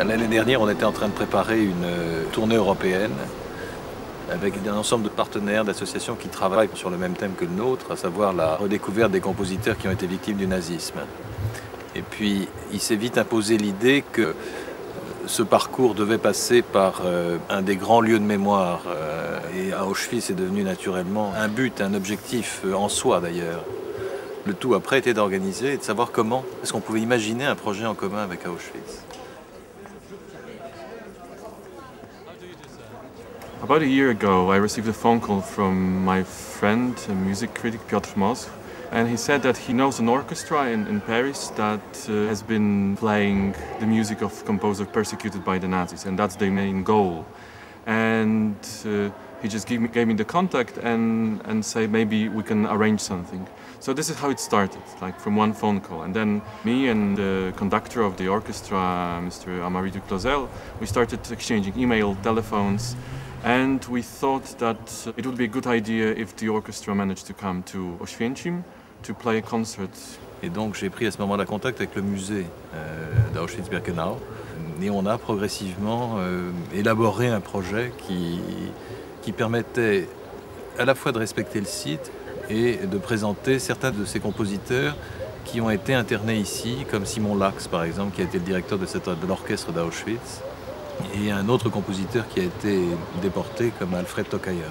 L'année dernière, on était en train de préparer une tournée européenne avec un ensemble de partenaires, d'associations qui travaillent sur le même thème que le nôtre, à savoir la redécouverte des compositeurs qui ont été victimes du nazisme. Et puis, il s'est vite imposé l'idée que ce parcours devait passer par un des grands lieux de mémoire. Et Auschwitz est devenu naturellement un but, un objectif en soi d'ailleurs. Le tout après était d'organiser et de savoir comment est-ce qu'on pouvait imaginer un projet en commun avec Auschwitz. About a year ago, I received a phone call from my friend, a music critic, Piotr Mosk, and he said that he knows an orchestra in Paris that has been playing the music of composers persecuted by the Nazis, and that's their main goal. And he just gave me the contact and say maybe we can arrange something. So this is how it started, like from one phone call. And then me and the conductor of the orchestra, Mr. Amaury Duclozel, we started exchanging email, telephones, and we thought that it would be a good idea if the orchestra managed to come to Oświęcim to play a concert. Et donc j'ai pris à ce moment-là contact avec le musée d'Auschwitz-Birkenau et on a progressivement élaboré un projet qui permettait à la fois de respecter le site et de présenter certains de ces compositeurs qui ont été internés ici, comme Simon Lax par exemple, qui a été le directeur de l'orchestre d'Auschwitz, et un autre compositeur qui a été déporté comme Alfred Tokayer.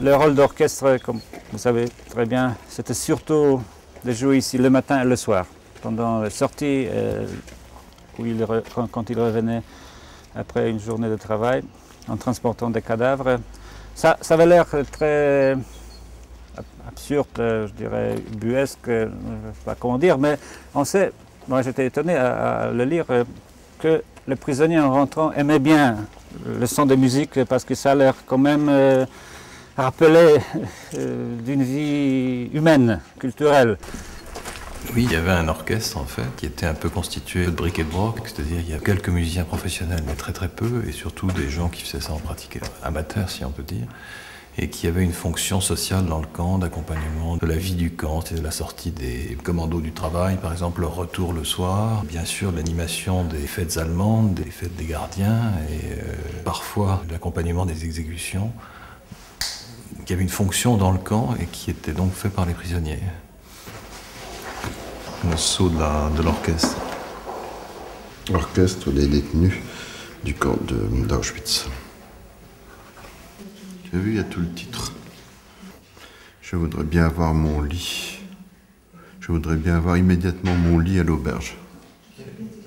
Le rôle d'orchestre, comme vous savez très bien, c'était surtout de jouer ici le matin et le soir. Pendant la sortie, quand il revenait après une journée de travail, en transportant des cadavres. Ça avait l'air très absurde, je dirais, buesque, je ne sais pas comment dire, mais on sait, moi j'étais étonné à le lire, que les prisonniers en rentrant aimaient bien le son de musique parce que ça a l'air quand même rappeler d'une vie humaine, culturelle. Oui, il y avait un orchestre en fait qui était un peu constitué de bric et de broc, c'est-à-dire il y a quelques musiciens professionnels, mais très peu, et surtout des gens qui faisaient ça en pratique amateur, si on peut dire, et qui avaient une fonction sociale dans le camp, d'accompagnement de la vie du camp, c'est-à-dire la sortie des commandos du travail, par exemple, leur retour le soir, bien sûr l'animation des fêtes allemandes, des fêtes des gardiens, et parfois l'accompagnement des exécutions, qui avait une fonction dans le camp et qui était donc fait par les prisonniers. Le saut de l'orchestre. Orchestre des détenus du camp d'Auschwitz. Tu as vu, il y a tout le titre. Je voudrais bien avoir mon lit. Je voudrais bien avoir immédiatement mon lit à l'auberge.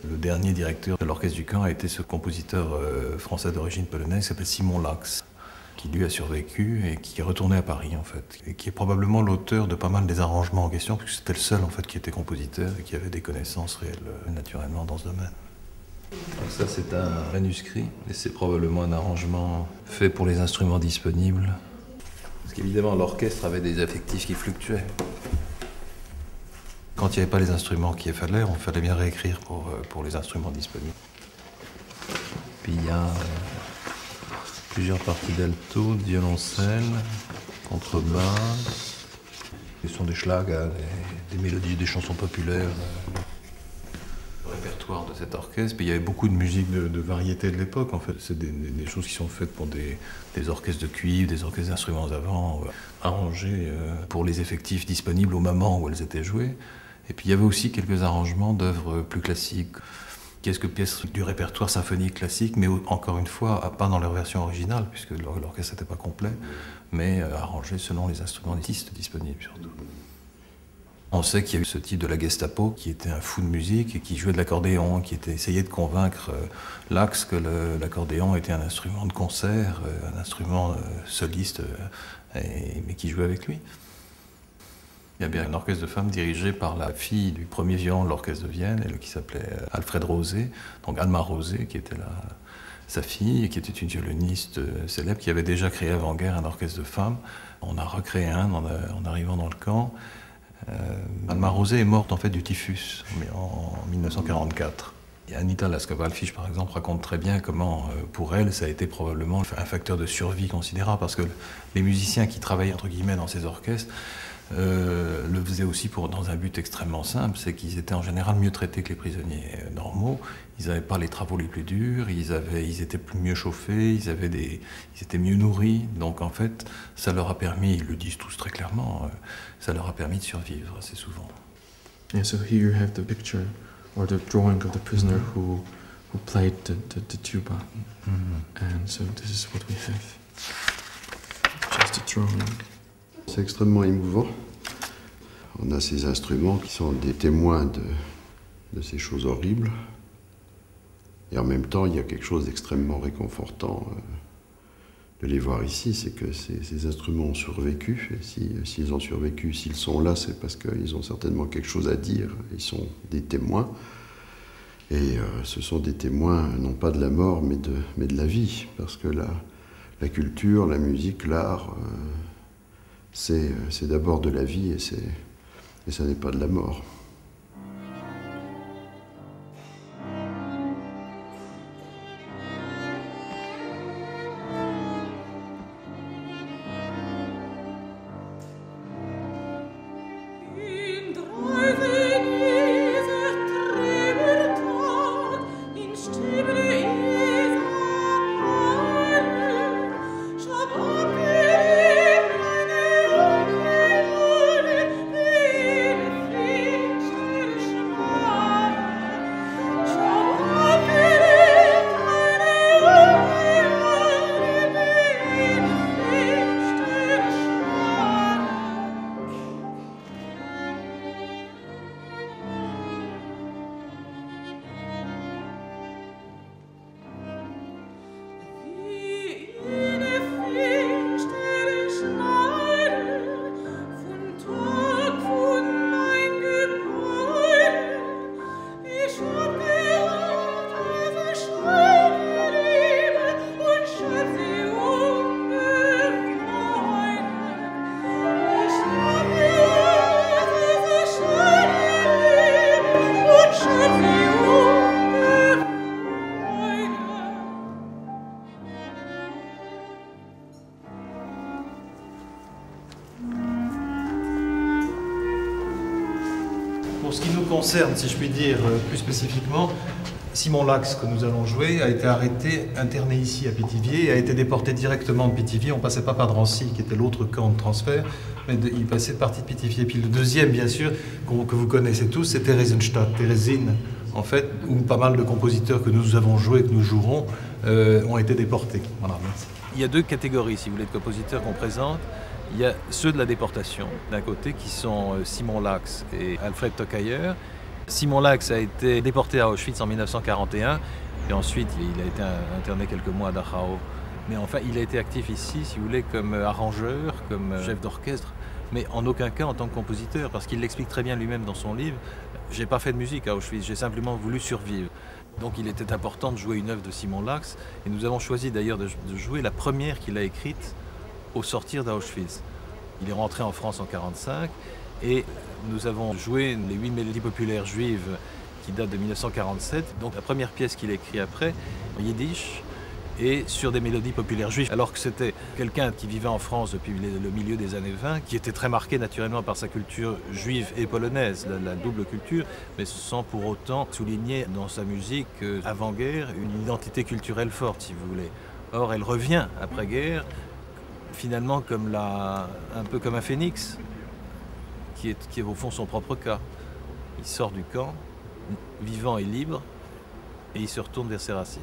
Le dernier directeur de l'orchestre du camp a été ce compositeur français d'origine polonaise qui s'appelle Simon Lax, qui lui a survécu et qui est retourné à Paris en fait, et qui est probablement l'auteur de pas mal des arrangements en question, puisque c'était le seul en fait qui était compositeur et qui avait des connaissances réelles naturellement dans ce domaine. Donc ça c'est un manuscrit et c'est probablement un arrangement fait pour les instruments disponibles. Parce qu'évidemment l'orchestre avait des effectifs qui fluctuaient. Quand il n'y avait pas les instruments qu'il fallait, on fallait bien réécrire pour les instruments disponibles. Puis il y a plusieurs parties d'alto, de violoncelle, contrebasse. Ce sont des schlager, des mélodies, des chansons populaires. Le répertoire de cet orchestre, puis il y avait beaucoup de musique de variété de l'époque. En fait, c'est des choses qui sont faites pour des orchestres de cuivre, des orchestres d'instruments avant, arrangées pour les effectifs disponibles au moment où elles étaient jouées. Et puis il y avait aussi quelques arrangements d'œuvres plus classiques. Quelques pièces du répertoire symphonique classique, mais encore une fois, pas dans leur version originale, puisque l'orchestre n'était pas complet, mais arrangé selon les instrumentistes disponibles surtout. On sait qu'il y a eu ce type de la Gestapo qui était un fou de musique et qui jouait de l'accordéon, qui essayait de convaincre Lax que l'accordéon était un instrument de concert, un instrument soliste, mais qui jouait avec lui. Il y a bien un orchestre de femmes dirigé par la fille du premier violon de l'orchestre de Vienne, qui s'appelait Alfred Rosé, donc Alma Rosé, qui était sa fille, et qui était une violoniste célèbre, qui avait déjà créé avant-guerre un orchestre de femmes. On a recréé un en arrivant dans le camp. Alma Rosé est morte en fait du typhus en 1944. Et Anita Laskovalfisch, par exemple, raconte très bien comment, pour elle, ça a été probablement un facteur de survie considérable, parce que les musiciens qui travaillaient, entre guillemets, dans ces orchestres, le faisaient aussi dans un but extrêmement simple, c'est qu'ils étaient en général mieux traités que les prisonniers normaux. Ils n'avaient pas les travaux les plus durs, ils étaient mieux chauffés, ils étaient mieux nourris. Donc en fait, ça leur a permis, ils le disent tous très clairement, ça leur a permis de survivre assez souvent. Yeah, so here you have the picture or the drawing of the prisoner who played the tuba. And so this is what we have. Just a drawing. C'est extrêmement émouvant. On a ces instruments qui sont des témoins de ces choses horribles. Et en même temps, il y a quelque chose d'extrêmement réconfortant de les voir ici. C'est que ces instruments ont survécu. Et s'ils ont survécu, s'ils sont là, c'est parce qu'ils ont certainement quelque chose à dire. Ils sont des témoins. Et ce sont des témoins, non pas de la mort, mais de la vie. Parce que la culture, la musique, l'art... c'est d'abord de la vie et ça n'est pas de la mort. Pour ce qui nous concerne, si je puis dire plus spécifiquement, Simon Lax, que nous allons jouer, a été arrêté, interné ici à Pithiviers et a été déporté directement de Pithiviers. On ne passait pas par Drancy, qui était l'autre camp de transfert, mais il passait partie de Pithiviers. Puis le deuxième, bien sûr, que vous connaissez tous, c'est Theresienstadt, Térésine, en fait, où pas mal de compositeurs que nous avons joués, que nous jouerons, ont été déportés. Voilà, merci. Il y a deux catégories, si vous voulez, de compositeurs qu'on présente. Il y a ceux de la déportation, d'un côté, qui sont Simon Lax et Alfred Tokayer. Simon Lax a été déporté à Auschwitz en 1941, et ensuite il a été interné quelques mois à Dachau. Mais enfin, il a été actif ici, si vous voulez, comme arrangeur, comme chef d'orchestre, mais en aucun cas en tant que compositeur, parce qu'il l'explique très bien lui-même dans son livre. J'ai pas fait de musique à Auschwitz, j'ai simplement voulu survivre. Donc il était important de jouer une œuvre de Simon Lax, et nous avons choisi d'ailleurs de jouer la première qu'il a écrite au sortir d'Auschwitz. Il est rentré en France en 1945, et nous avons joué les 8 mélodies populaires juives qui datent de 1947, donc la première pièce qu'il a écrite après, en yiddish, et sur des mélodies populaires juives, alors que c'était quelqu'un qui vivait en France depuis le milieu des années 20, qui était très marqué naturellement par sa culture juive et polonaise, la double culture, mais sans pour autant souligner dans sa musique avant-guerre une identité culturelle forte, si vous voulez. Or, elle revient après-guerre, finalement un peu comme un phénix, qui est au fond son propre cas. Il sort du camp, vivant et libre, et il se retourne vers ses racines.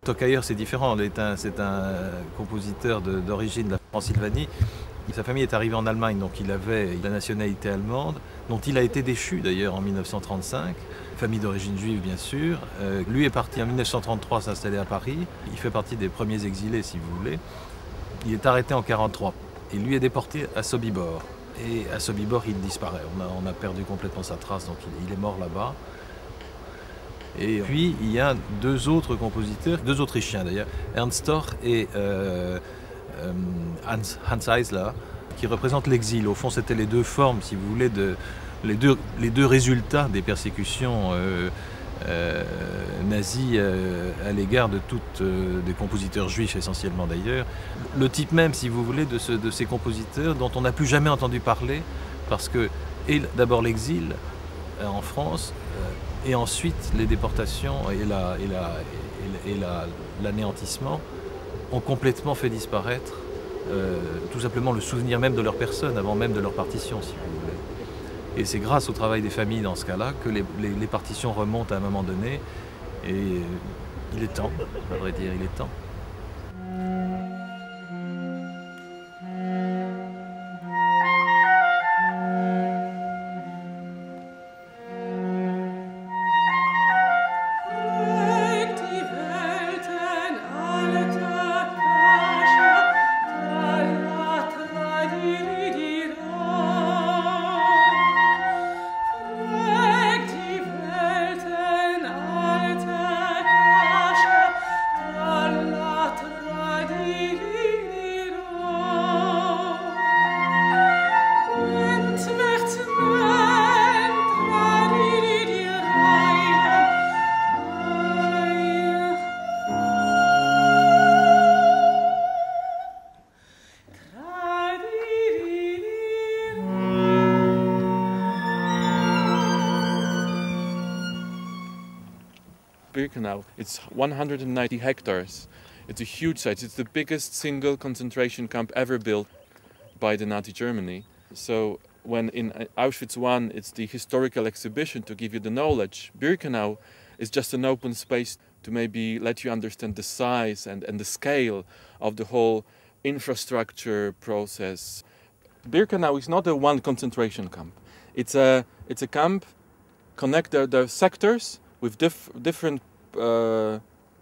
Tokayer, c'est différent. C'est un compositeur d'origine de la Transylvanie. Sa famille est arrivée en Allemagne, donc il avait la nationalité allemande, dont il a été déchu d'ailleurs en 1935. Famille d'origine juive, bien sûr. Lui est parti en 1933 s'installer à Paris. Il fait partie des premiers exilés, si vous voulez. Il est arrêté en 1943. Et lui est déporté à Sobibor. Et à Sobibor, il disparaît. On a perdu complètement sa trace, donc il est mort là-bas. Et puis, il y a deux autres compositeurs, deux Autrichiens d'ailleurs, Ernst Stoch et Hans Eisler, qui représentent l'exil. Au fond, c'était les deux formes, si vous voulez, les deux résultats des persécutions nazies à l'égard de des compositeurs juifs essentiellement d'ailleurs. Le type même, si vous voulez, de ces compositeurs dont on n'a plus jamais entendu parler, parce que, d'abord l'exil en France, et ensuite les déportations et l'anéantissement ont complètement fait disparaître tout simplement le souvenir même de leur personne, avant même de leur partition, si vous voulez. Et c'est grâce au travail des familles dans ce cas-là que les partitions remontent à un moment donné, et il est temps, à vrai dire, il est temps. Birkenau. It's 190 hectares. It's a huge site. It's the biggest single concentration camp ever built by the Nazi Germany. So when in Auschwitz I, it's the historical exhibition to give you the knowledge. Birkenau is just an open space to maybe let you understand the size and the scale of the whole infrastructure process. Birkenau is not a one concentration camp. It's a camp, connect the sectors with different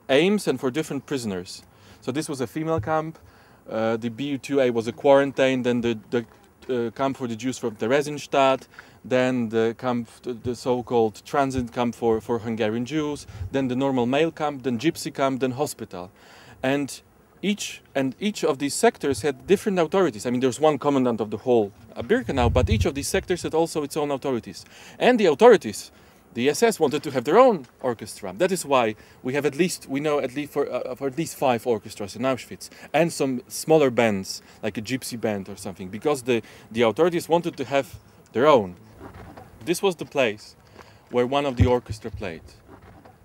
aims and for different prisoners. So this was a female camp, the BU2A was a quarantine, then the camp for the Jews from Theresienstadt, then the camp, the so-called transit camp for Hungarian Jews, then the normal male camp, then gypsy camp, then hospital. And each of these sectors had different authorities. I mean, there's one commandant of the whole Birkenau, but each of these sectors had also its own authorities. And the authorities, the SS, wanted to have their own orchestra. That is why we know at least for at least 5 orchestras in Auschwitz, and some smaller bands, like a gypsy band or something, because the authorities wanted to have their own. This was the place where one of the orchestra played.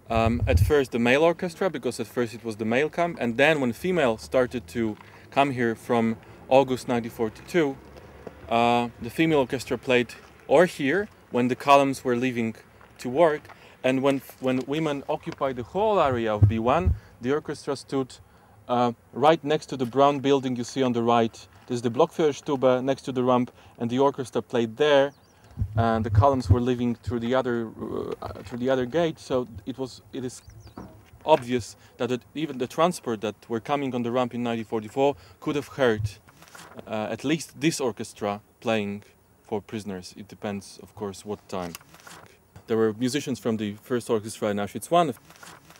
At first the male orchestra, because at first it was the male camp, and then when female started to come here from August 1942, the female orchestra played or here when the columns were leaving to work, and when women occupied the whole area of B1, the orchestra stood right next to the brown building you see on the right. There's the Blockfeuerstube next to the ramp, and the orchestra played there, and the columns were leaving through the other gate. So it is obvious that even the transport that were coming on the ramp in 1944 could have heard at least this orchestra playing for prisoners. It depends, of course, what time. There were musicians from the first orchestra in Auschwitz I,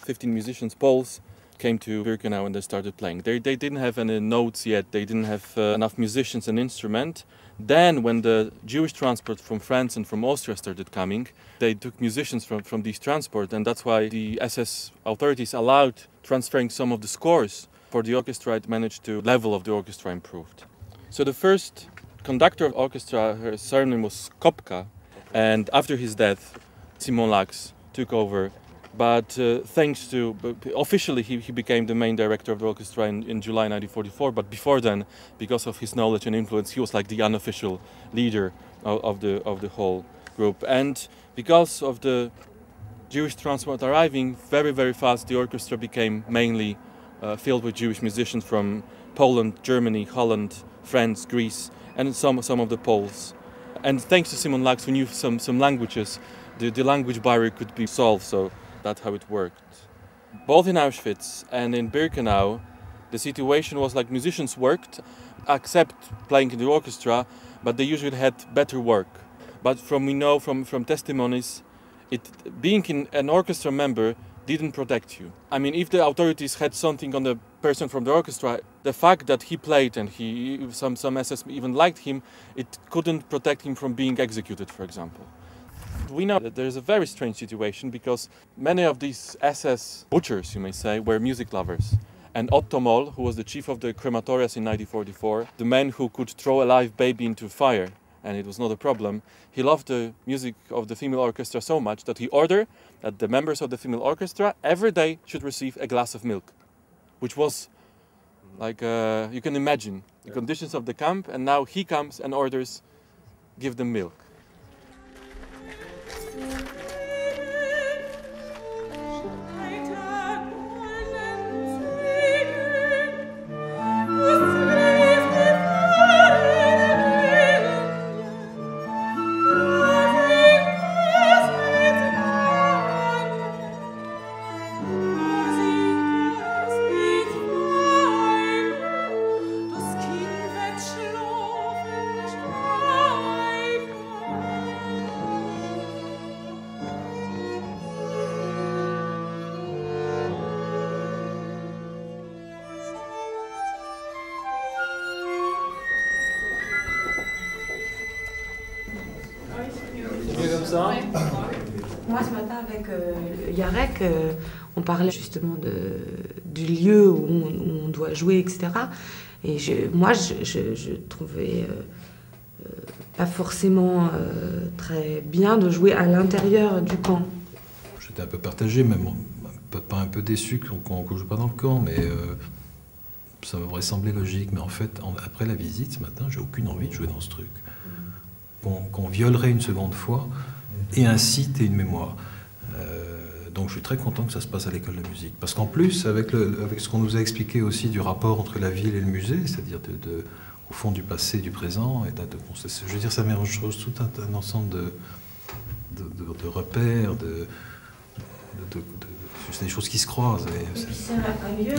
15 musicians, Poles, came to Birkenau and they started playing. They didn't have any notes yet, they didn't have enough musicians and instrument. Then when the Jewish transport from France and from Austria started coming, they took musicians from these transport, and that's why the SS authorities allowed transferring some of the scores for the orchestra. It managed to level of the orchestra improved. So the first conductor of the orchestra, her surname was Kopka, and after his death, Simon Lax took over. But officially he became the main director of the orchestra in July 1944, but before then, because of his knowledge and influence, he was like the unofficial leader of the whole group. And because of the Jewish transport arriving, very, very fast the orchestra became mainly filled with Jewish musicians from Poland, Germany, Holland, France, Greece, and some of the Poles. And thanks to Simon Lax, who knew some languages, the language barrier could be solved, so that's how it worked. Both in Auschwitz and in Birkenau, the situation was like musicians worked, except playing in the orchestra, but they usually had better work. But we know from testimonies, being an orchestra member didn't protect you. I mean, if the authorities had something on the person from the orchestra, the fact that he played and some SS even liked him, it couldn't protect him from being executed, for example. We know that there's a very strange situation because many of these SS butchers, you may say, were music lovers. And Otto Moll, who was the chief of the crematorias in 1944, the man who could throw a live baby into fire, and it was not a problem, he loved the music of the female orchestra so much that he ordered that the members of the female orchestra every day should receive a glass of milk, which was like, you can imagine, the conditions of the camp, and now he comes and orders, give them milk. Moi, ce matin, avec Yarek, on parlait justement du lieu où on doit jouer, etc. Et moi, je trouvais pas forcément très bien de jouer à l'intérieur du camp. J'étais un peu partagé, même pas un peu déçu qu'on ne joue pas dans le camp, mais ça m'aurait semblé logique. Mais en fait, après la visite ce matin, j'ai aucune envie de jouer dans ce truc. Qu'on violerait une seconde fois, et un site et une mémoire. Donc je suis très content que ça se passe à l'école de musique. Parce qu'en plus, avec ce qu'on nous a expliqué aussi du rapport entre la ville et le musée, c'est-à-dire au fond du passé et du présent, je veux dire, ça mélange tout un ensemble de repères, c'est des choses qui se croisent.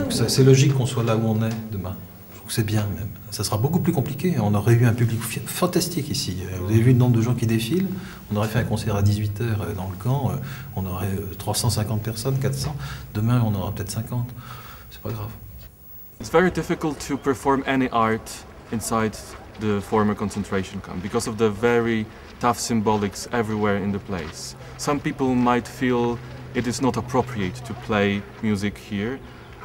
C'est logique qu'on soit là où on est demain. Je trouve que c'est bien même. Ça sera beaucoup plus compliqué. On aurait eu un public fantastique ici. Vous avez vu le nombre de gens qui défilent. On aurait fait un concert à 18h dans le camp. On aurait 350 personnes, 400. Demain, on aura peut-être 50. C'est pas grave. It's very difficult to perform any art inside the former concentration camp because of the very tough symbolics everywhere in the place. Some people might feel it is not appropriate to play music here.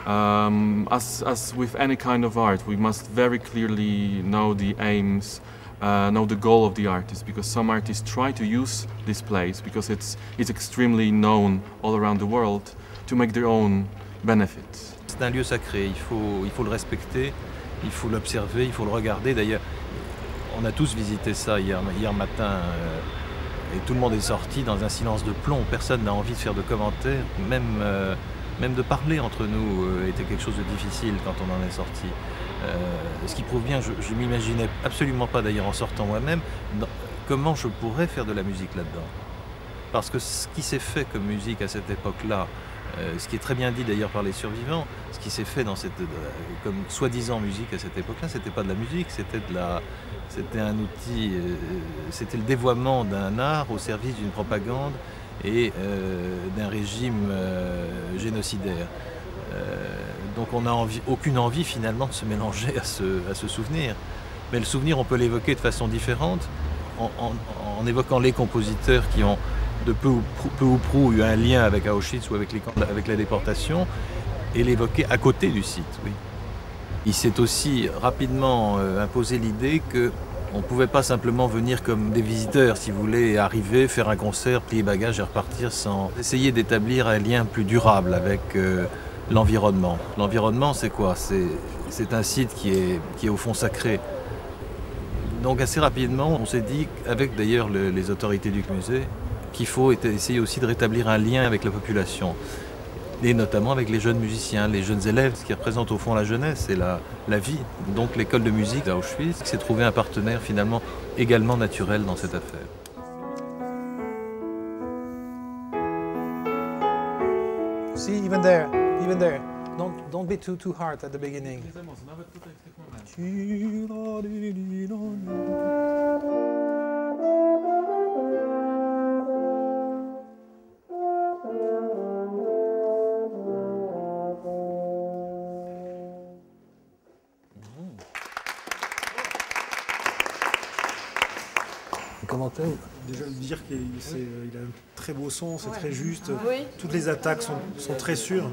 As with any kind of art, we must very clearly know the aims, know the goal of the artist, because some artists try to use this place because it's extremely known all around the world to make their own benefits. C'est un lieu sacré, il faut le respecter, il faut l'observer, il faut le regarder. D'ailleurs, On a tous visité ça hier matin et tout le monde est sorti dans un silence de plomb. Personne n'a envie de faire de commentaires, même de parler entre nous était quelque chose de difficile quand on en est sorti. Ce qui prouve bien, je ne m'imaginais absolument pas d'ailleurs en sortant moi-même, comment je pourrais faire de la musique là-dedans. Parce que ce qui s'est fait comme musique à cette époque-là, ce qui est très bien dit d'ailleurs par les survivants, ce qui s'est fait dans comme soi-disant musique à cette époque-là, c'était pas de la musique, c'était un outil, c'était le dévoiement d'un art au service d'une propagande et d'un régime génocidaire. Donc on n'a aucune envie finalement de se mélanger à ce souvenir. Mais le souvenir, on peut l'évoquer de façon différente en évoquant les compositeurs qui ont de peu ou prou eu un lien avec Auschwitz ou avec la déportation et l'évoquer à côté du site. Oui. Il s'est aussi rapidement imposé l'idée qu'on ne pouvait pas simplement venir comme des visiteurs, si vous voulez, arriver, faire un concert, plier bagages et repartir sans essayer d'établir un lien plus durable avec l'environnement. L'environnement, c'est quoi? C'est un site qui est au fond sacré. Donc assez rapidement, on s'est dit, avec d'ailleurs les autorités du musée, qu'il faut essayer aussi de rétablir un lien avec la population. Et notamment avec les jeunes musiciens, les jeunes élèves, ce qui représente au fond la jeunesse et la vie. Donc l'école de musique d'Auschwitz s'est trouvé un partenaire finalement également naturel dans cette affaire. See, even there, don't be too hard at the beginning. Commentaire. Déjà le dire qu'il a un très beau son, c'est très juste. Oui. Toutes les attaques sont très sûres.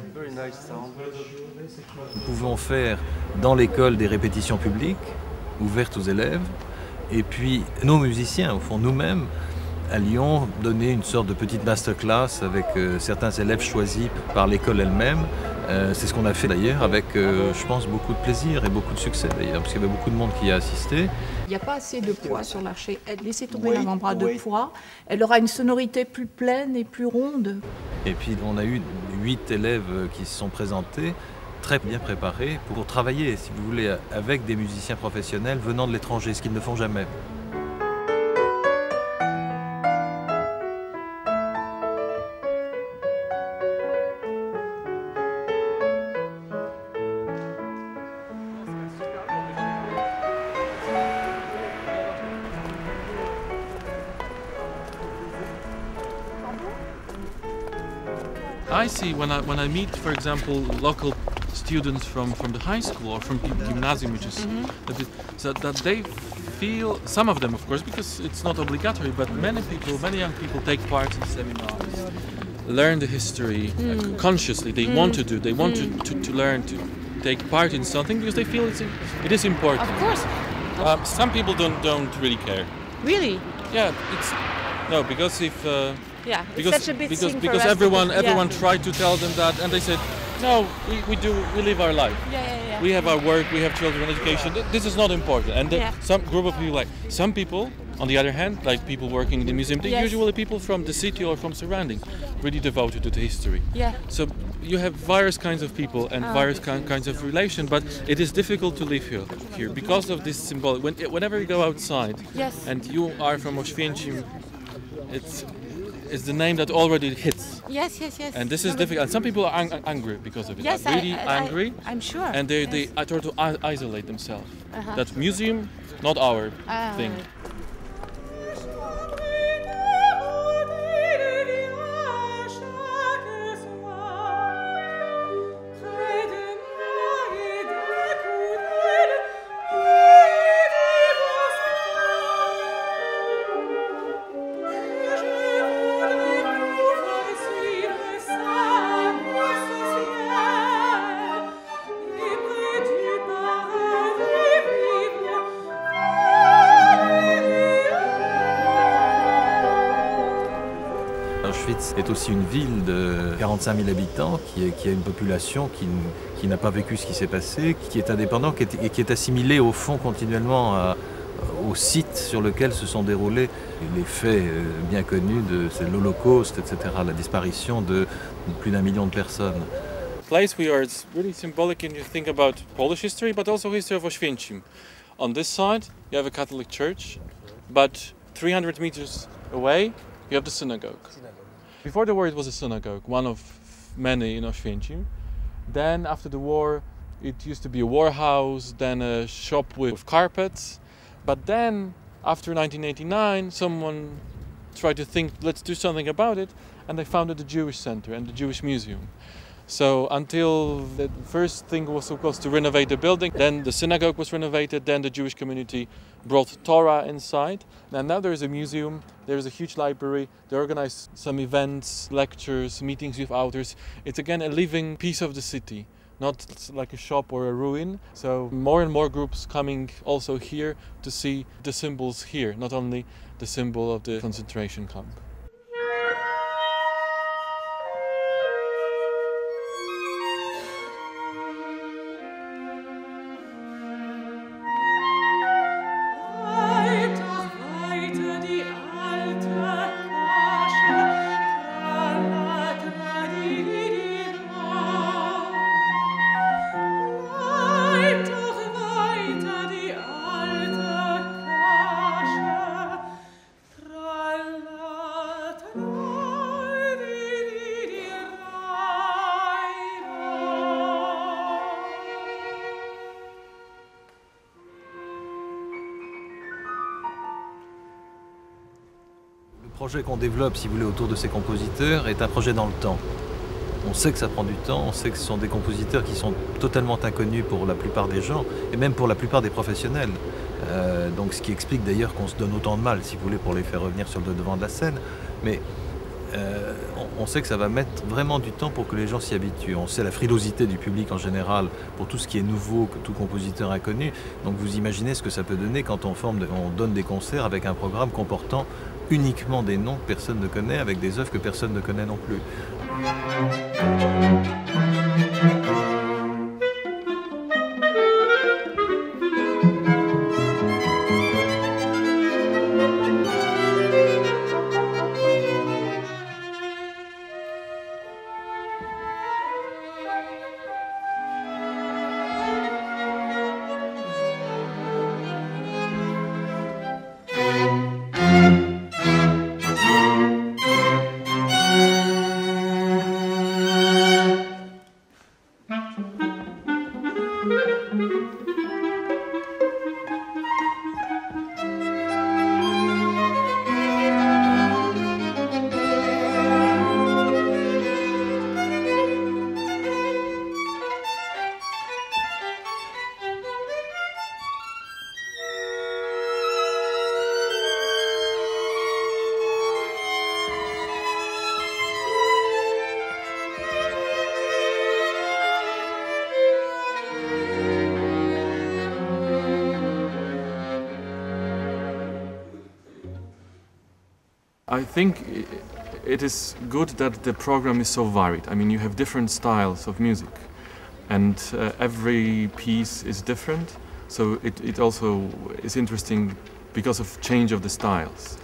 Nous pouvons faire dans l'école des répétitions publiques, ouvertes aux élèves, et puis nos musiciens, au fond nous-mêmes, à Lyon, donner une sorte de petite masterclass avec certains élèves choisis par l'école elle-même. C'est ce qu'on a fait d'ailleurs avec, je pense, beaucoup de plaisir et beaucoup de succès d'ailleurs, parce qu'il y avait beaucoup de monde qui y a assisté. Il n'y a pas assez de poids sur l'archet. Laissez tomber l'avant-bras de poids. Elle aura une sonorité plus pleine et plus ronde. Et puis on a eu 8 élèves qui se sont présentés, très bien préparés, pour travailler, si vous voulez, avec des musiciens professionnels venant de l'étranger, ce qu'ils ne font jamais. I see when I meet, for example, local students from the high school or from gymnasium, which is that they feel, some of them of course, because it's not obligatory, but many young people take part in seminars, learn the history consciously. They want to do. They want to learn to take part in something because they feel it is important. Of course. Some people don't really care. Really? Yeah, no, because if. Yeah, because, it's such a big thing for because us everyone tried to tell them that, and they said, no, we live our life. Yeah. We have our work, we have children, education. This is not important. And some group of people, some people, on the other hand, like people working in the museum, they're usually people from the city or from surrounding, really devoted to the history. Yeah. So you have various kinds of people and various kinds of relation, but it is difficult to live here because of this symbol. Whenever you go outside, and you are from Oświęcim, it's the name that already hits. Yes. And this is difficult. And some people are angry because of it. Yes, really angry. I'm sure. And they try to isolate themselves. That museum, not our thing. Auschwitz est aussi une ville de 45 000 habitants qui a une population qui n'a pas vécu ce qui s'est passé, qui est indépendant et qui est assimilée au fond continuellement au site sur lequel se sont déroulés les faits bien connus c'est l'Holocauste, etc., la disparition de plus d'1 million de personnes. The place we are is really symbolic when you think about Polish history, but also history of Oświęcim. On this side, you have a Catholic church, but 300 meters away, you have the synagogue. Before the war, it was a synagogue, one of many in Oświęcim. Then, after the war, it used to be a warehouse, then a shop with carpets. But then, after 1989, someone tried to think, let's do something about it, and they founded the Jewish Center and the Jewish Museum. So until the first thing was supposed to renovate the building, then the synagogue was renovated, then the Jewish community brought Torah inside. And now there is a museum, there is a huge library, they organize some events, lectures, meetings with authors. It's again a living piece of the city, not like a shop or a ruin. So more and more groups coming also here to see the symbols here, not only the symbol of the concentration camp. Le projet qu'on développe, si vous voulez, autour de ces compositeurs est un projet dans le temps. On sait que ça prend du temps, on sait que ce sont des compositeurs qui sont totalement inconnus pour la plupart des gens, et même pour la plupart des professionnels. Donc ce qui explique d'ailleurs qu'on se donne autant de mal, si vous voulez, pour les faire revenir sur le devant de la scène. Mais on sait que ça va mettre vraiment du temps pour que les gens s'y habituent. On sait la frilosité du public en général pour tout ce qui est nouveau, que tout compositeur inconnu. Donc vous imaginez ce que ça peut donner quand on donne des concerts avec un programme comportant uniquement des noms que personne ne connaît, avec des œuvres que personne ne connaît non plus. I think it is good that the program is so varied. I mean, you have different styles of music, and every piece is different, so it also is interesting because of change of the styles.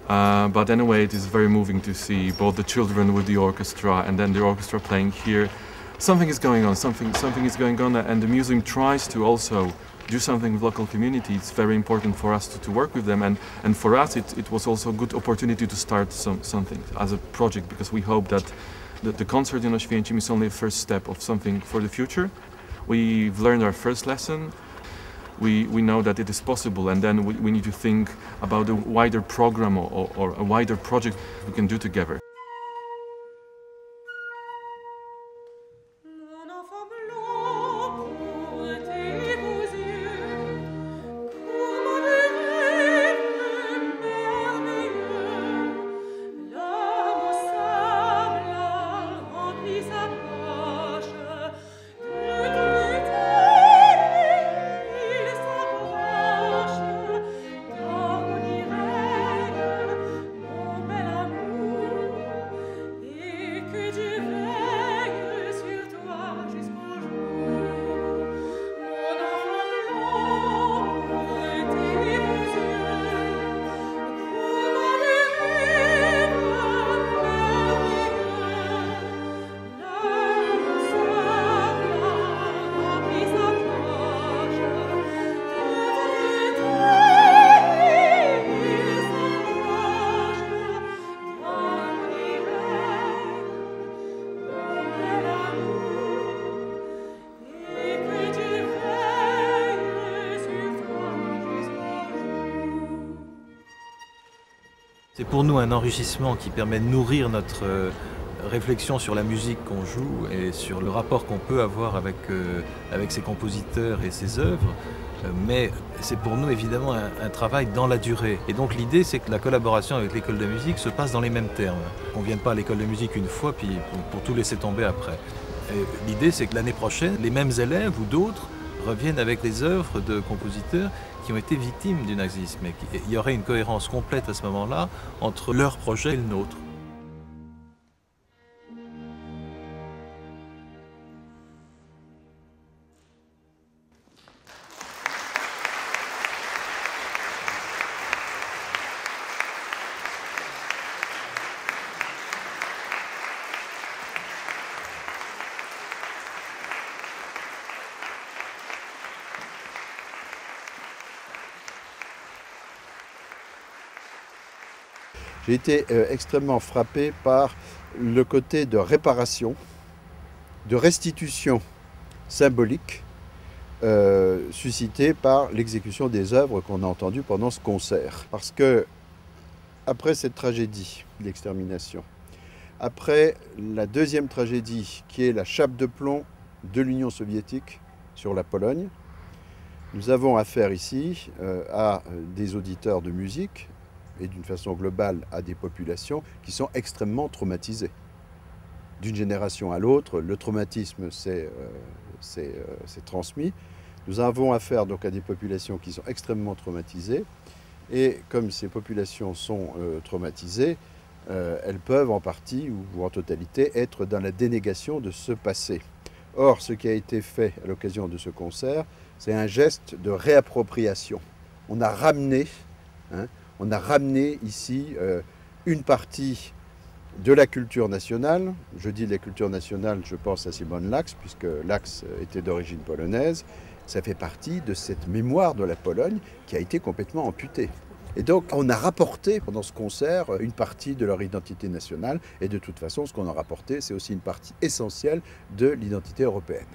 But anyway, it is very moving to see both the children with the orchestra and then the orchestra playing here. Something is going on, something is going on, and the museum tries to also do something with local community. It's very important for us to work with them, and for us it was also a good opportunity to start something as a project, because we hope that the concert in Oświęcim is only a first step of something for the future. We've learned our first lesson. We know that it is possible, and then we need to think about a wider program or a wider project we can do together. C'est pour nous un enrichissement qui permet de nourrir notre réflexion sur la musique qu'on joue et sur le rapport qu'on peut avoir avec ses compositeurs et ses œuvres. Mais c'est pour nous évidemment un travail dans la durée. Et donc l'idée c'est que la collaboration avec l'école de musique se passe dans les mêmes termes. On ne vienne pas à l'école de musique une fois puis pour tout laisser tomber après. L'idée c'est que l'année prochaine, les mêmes élèves ou d'autres reviennent avec des œuvres de compositeurs qui ont été victimes du nazisme. Et il y aurait une cohérence complète à ce moment-là entre leur projet et le nôtre. J'ai été extrêmement frappé par le côté de réparation, de restitution symbolique suscité par l'exécution des œuvres qu'on a entendues pendant ce concert. Parce que, après cette tragédie, l'extermination, après la deuxième tragédie qui est la chape de plomb de l'Union soviétique sur la Pologne, nous avons affaire ici à des auditeurs de musique, et d'une façon globale à des populations qui sont extrêmement traumatisées. D'une génération à l'autre, le traumatisme s'est transmis. Nous avons affaire donc à des populations qui sont extrêmement traumatisées, et comme ces populations sont traumatisées, elles peuvent en partie ou en totalité être dans la dénégation de ce passé. Or, ce qui a été fait à l'occasion de ce concert, c'est un geste de réappropriation. On a ramené ici une partie de la culture nationale. Je dis la culture nationale, je pense à Simone Lax, puisque Lax était d'origine polonaise. Ça fait partie de cette mémoire de la Pologne qui a été complètement amputée. Et donc on a rapporté pendant ce concert une partie de leur identité nationale, et de toute façon ce qu'on a rapporté, c'est aussi une partie essentielle de l'identité européenne.